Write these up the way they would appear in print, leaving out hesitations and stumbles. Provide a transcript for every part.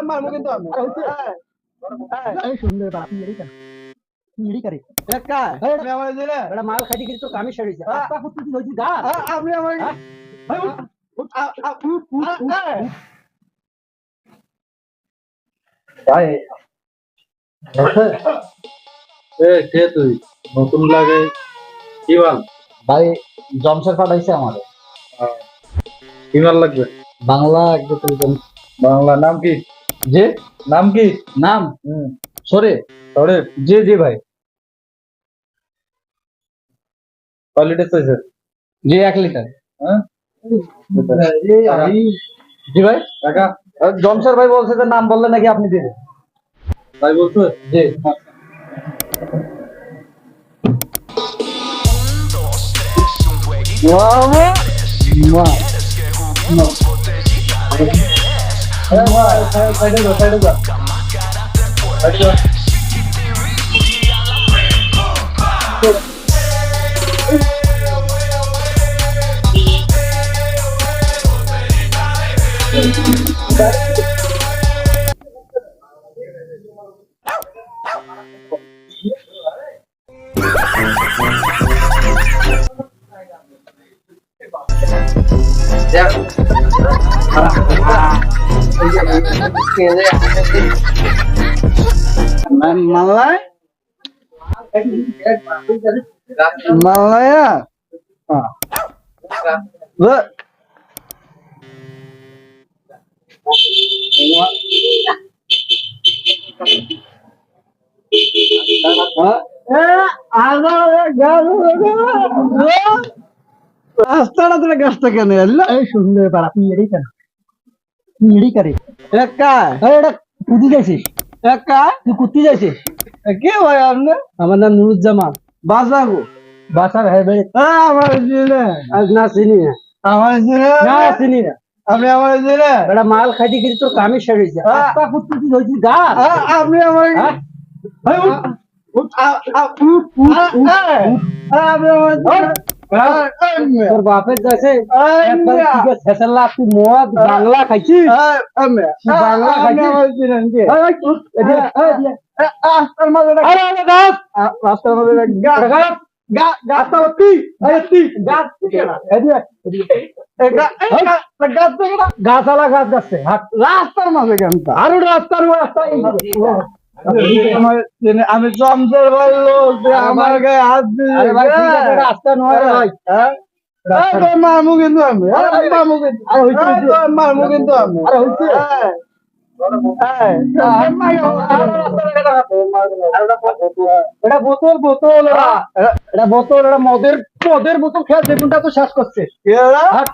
মারমু কিন্তু আমি এই সুন্দর বাপ মিড়ি করে একা আমি আমার দিলে এটা মাল খাইতে কিন্তু তো কামি সেরেছে আপা কুত্তি দিন হইছি গা আপনি আমার ভাই কে তুই নতুন লাগে কি মাল? ভাই জমশের পাঠাইছে আমারে কি মাল লাগবে? বাংলা এক বোতল বাংলা নাম কি? যে নাম কি? নাম সরে সরে জি জি ভাই কোয়ালিটি চাইছে? জি 1 লিটার হ্যাঁ জি ভাই টাকা জমশের ভাই বলছে যে নাম বললে নাকি আপনি দিবেন তাই বলছো? জি মাল্লাই মাল্লায়া রাস্তাটা তোরা গাছটা কেন এলো এই সুন্দর পার আপনি মিড়ি কেন মিড়ি করে একা এটা কুদি যাইছিস একা তুই কুত্তি যাইছিস কে ভাই আপনি আমার নাম নুরুজ্জামান বাসাগো বাসার হ্যাঁ ভাই আমার জিনে আজ না চিনি না আমার জিনে না চিনি না আপনি আমার জিনে এটা মাল খাইতে কিন্তু তোর কামি সেরেছে আপা কুত্তি দিন হইছি গা আপনি আমার হ্যাঁ? তোর বাপের কাছে ছেসাল্লা তুই মদ বাংলা খাইছিস বাংলা খাইছিস রাস্তার মধ্যে গাছালা গাছ যাচ্ছে রাস্তার মাঝে কেনটা আরো রাস্তার রাস্তা আমি চমচের বললো যে আমার গায়ে হাত আরে ভাই ঠিক আছে, দিয়ে রাস্তা নয় রে ভাই মারমু কিন্তু আমি মারমু কিন্তু মারমু কিন্তু আমি আরে হইছে এটা বোতল বোতল এটা বোতল এটা মদের মদের বোতল খেয়ে দেখুনটা তো শেষ করছে হাট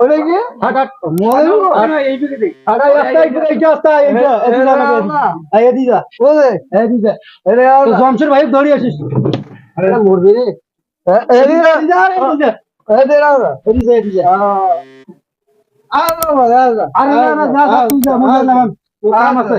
ওটা কি হাট হাট মনে এইদিকে দেখ হাট রাস্তা এই রাস্তা এদিকে বলে এদিকে আরে তো জমশের ভাই ধরে আসিস আরে মরবি রে এদিকে এদিকে এদিকে এদিকে আরে আরে না না যা তুই যা মজা না কাম আছে